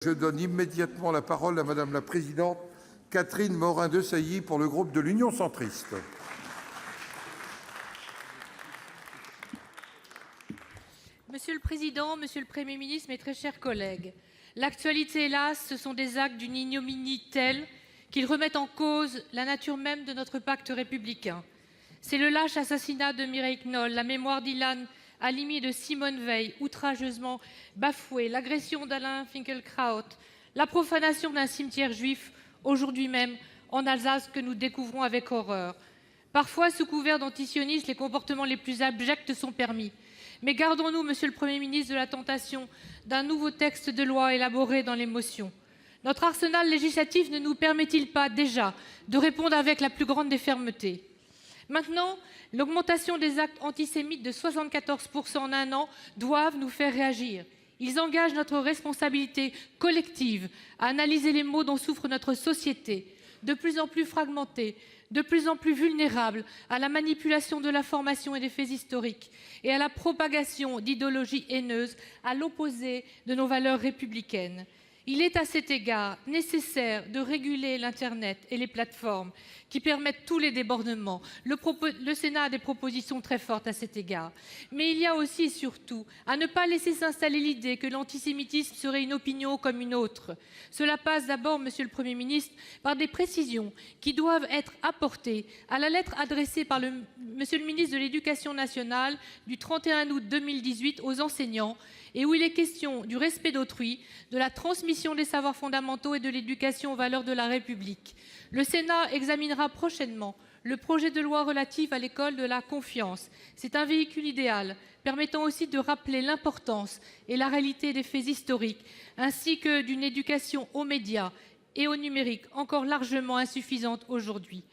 Je donne immédiatement la parole à Madame la Présidente Catherine Morin-Desailly pour le groupe de l'Union centriste. Monsieur le Président, Monsieur le Premier ministre, mes très chers collègues, l'actualité, hélas, ce sont des actes d'une ignominie telle qu'ils remettent en cause la nature même de notre pacte républicain. C'est le lâche assassinat de Mireille Knoll, la mémoire d'Ilan Halimi et de Simone Veil, outrageusement bafouée, l'agression d'Alain Finkielkraut, la profanation d'un cimetière juif, aujourd'hui même en Alsace, que nous découvrons avec horreur. Parfois, sous couvert d'antisionisme, les comportements les plus abjects sont permis. Mais gardons-nous, Monsieur le Premier ministre, de la tentation d'un nouveau texte de loi élaboré dans l'émotion. Notre arsenal législatif ne nous permet-il pas déjà de répondre avec la plus grande des fermetés ? Maintenant, l'augmentation des actes antisémites de 74% en un an doivent nous faire réagir. Ils engagent notre responsabilité collective à analyser les maux dont souffre notre société, de plus en plus fragmentée, de plus en plus vulnérable à la manipulation de l'information et des faits historiques et à la propagation d'idéologies haineuses à l'opposé de nos valeurs républicaines. Il est à cet égard nécessaire de réguler l'Internet et les plateformes qui permettent tous les débordements. Le Sénat a des propositions très fortes à cet égard. Mais il y a aussi et surtout à ne pas laisser s'installer l'idée que l'antisémitisme serait une opinion comme une autre. Cela passe d'abord, Monsieur le Premier ministre, par des précisions qui doivent être apportées à la lettre adressée par Monsieur le ministre de l'Éducation nationale du 31 août 2018 aux enseignants et où il est question du respect d'autrui, de la transmission des savoirs fondamentaux et de l'éducation aux valeurs de la République. Le Sénat examinera prochainement le projet de loi relatif à l'école de la confiance. C'est un véhicule idéal, permettant aussi de rappeler l'importance et la réalité des faits historiques, ainsi que d'une éducation aux médias et au numérique, encore largement insuffisante aujourd'hui.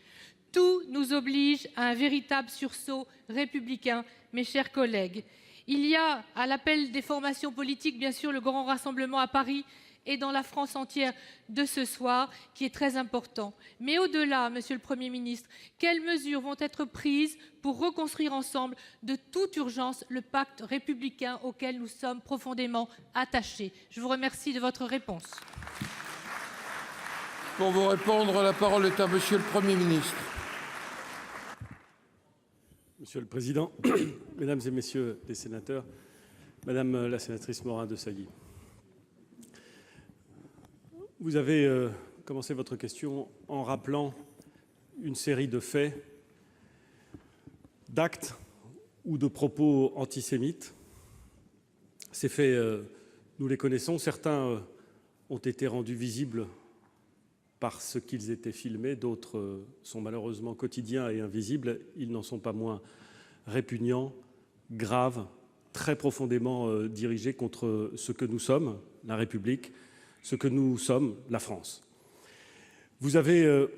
Tout nous oblige à un véritable sursaut républicain, mes chers collègues. Il y a, à l'appel des formations politiques, bien sûr, le grand rassemblement à Paris et dans la France entière de ce soir, qui est très important. Mais au-delà, Monsieur le Premier ministre, quelles mesures vont être prises pour reconstruire ensemble, de toute urgence, le pacte républicain auquel nous sommes profondément attachés? Je vous remercie de votre réponse. Pour vous répondre, la parole est à Monsieur le Premier ministre. Monsieur le Président, Mesdames et Messieurs les sénateurs, Madame la sénatrice Morin-Desailly, vous avez commencé votre question en rappelant une série de faits, d'actes ou de propos antisémites. Ces faits, nous les connaissons. Certains ont été rendus visibles parce qu'ils étaient filmés, d'autres sont malheureusement quotidiens et invisibles. Ils n'en sont pas moins répugnants, graves, très profondément dirigés contre ce que nous sommes, la République, ce que nous sommes, la France. Vous avez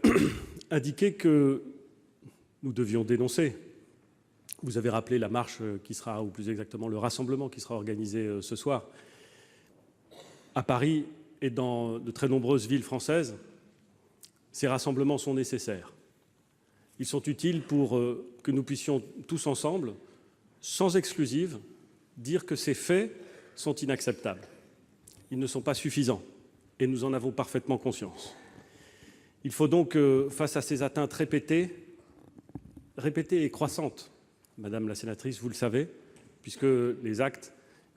indiqué que nous devions dénoncer. Vous avez rappelé la marche qui sera, ou plus exactement le rassemblement qui sera organisé ce soir à Paris et dans de très nombreuses villes françaises. Ces rassemblements sont nécessaires. Ils sont utiles pour que nous puissions tous ensemble, sans exclusive, dire que ces faits sont inacceptables. Ils ne sont pas suffisants et nous en avons parfaitement conscience. Il faut donc, face à ces atteintes répétées et croissantes, Madame la sénatrice, vous le savez, puisque les actes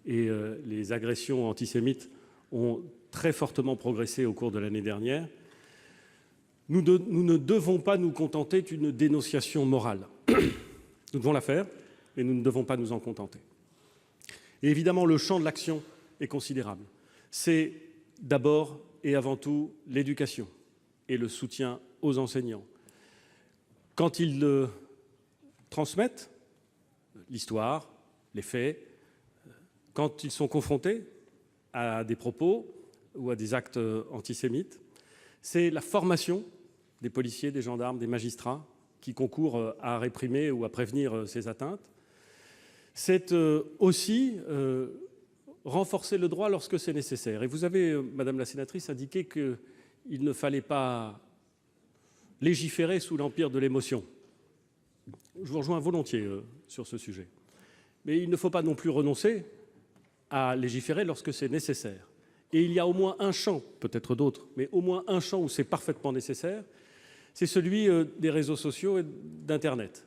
et les agressions antisémites ont très fortement progressé au cours de l'année dernière, nous ne devons pas nous contenter d'une dénonciation morale. Nous devons la faire, mais nous ne devons pas nous en contenter. Et évidemment, le champ de l'action est considérable. C'est d'abord et avant tout l'éducation et le soutien aux enseignants. Quand ils transmettent l'histoire, les faits, quand ils sont confrontés à des propos ou à des actes antisémites, c'est la formation des policiers, des gendarmes, des magistrats qui concourent à réprimer ou à prévenir ces atteintes. C'est aussi renforcer le droit lorsque c'est nécessaire. Et vous avez, Madame la sénatrice, indiqué qu'il ne fallait pas légiférer sous l'empire de l'émotion. Je vous rejoins volontiers sur ce sujet. Mais il ne faut pas non plus renoncer à légiférer lorsque c'est nécessaire. et il y a au moins un champ, peut-être d'autres, mais au moins un champ où c'est parfaitement nécessaire, c'est celui des réseaux sociaux et d'Internet,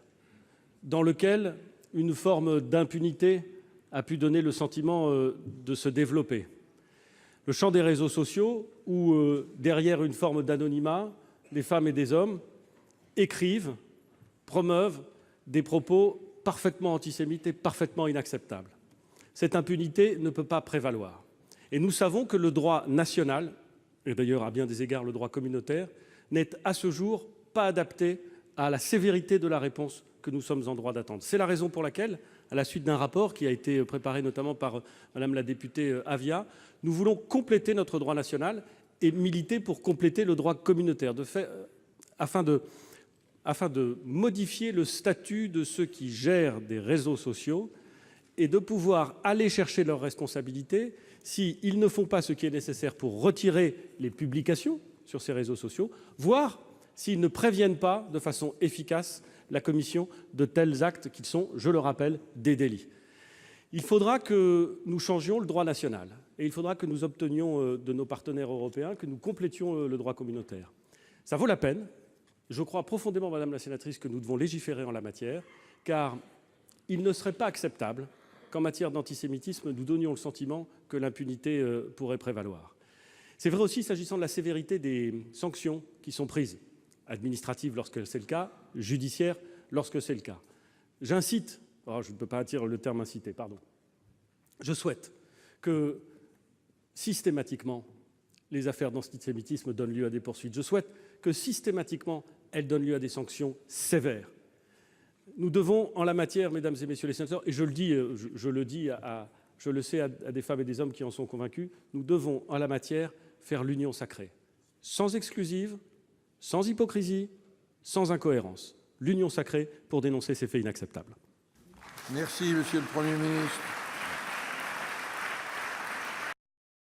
dans lequel une forme d'impunité a pu donner le sentiment de se développer. Le champ des réseaux sociaux, où derrière une forme d'anonymat, des femmes et des hommes écrivent, promeuvent des propos parfaitement antisémites et parfaitement inacceptables. Cette impunité ne peut pas prévaloir. Et nous savons que le droit national, et d'ailleurs à bien des égards le droit communautaire, n'est à ce jour pas adapté à la sévérité de la réponse que nous sommes en droit d'attendre. C'est la raison pour laquelle, à la suite d'un rapport qui a été préparé notamment par Madame la députée Avia, nous voulons compléter notre droit national et militer pour compléter le droit communautaire, afin de modifier le statut de ceux qui gèrent des réseaux sociaux et de pouvoir aller chercher leurs responsabilités s'ils ne font pas ce qui est nécessaire pour retirer les publications sur ces réseaux sociaux, voire s'ils ne préviennent pas de façon efficace la commission de tels actes qui sont, je le rappelle, des délits. Il faudra que nous changions le droit national et il faudra que nous obtenions de nos partenaires européens que nous complétions le droit communautaire. Ça vaut la peine. Je crois profondément, Madame la sénatrice, que nous devons légiférer en la matière, car il ne serait pas acceptable qu'en matière d'antisémitisme, nous donnions le sentiment que l'impunité pourrait prévaloir. C'est vrai aussi s'agissant de la sévérité des sanctions qui sont prises, administratives lorsque c'est le cas, judiciaires lorsque c'est le cas. J'incite, je ne peux pas dire le terme inciter, pardon, je souhaite que systématiquement les affaires d'antisémitisme donnent lieu à des poursuites. Je souhaite que systématiquement elles donnent lieu à des sanctions sévères. Nous devons, en la matière, mesdames et messieurs les sénateurs, et je le sais à des femmes et des hommes qui en sont convaincus, nous devons, en la matière, faire l'union sacrée, sans exclusive, sans hypocrisie, sans incohérence. L'union sacrée pour dénoncer ces faits inacceptables. Merci, Monsieur le Premier ministre.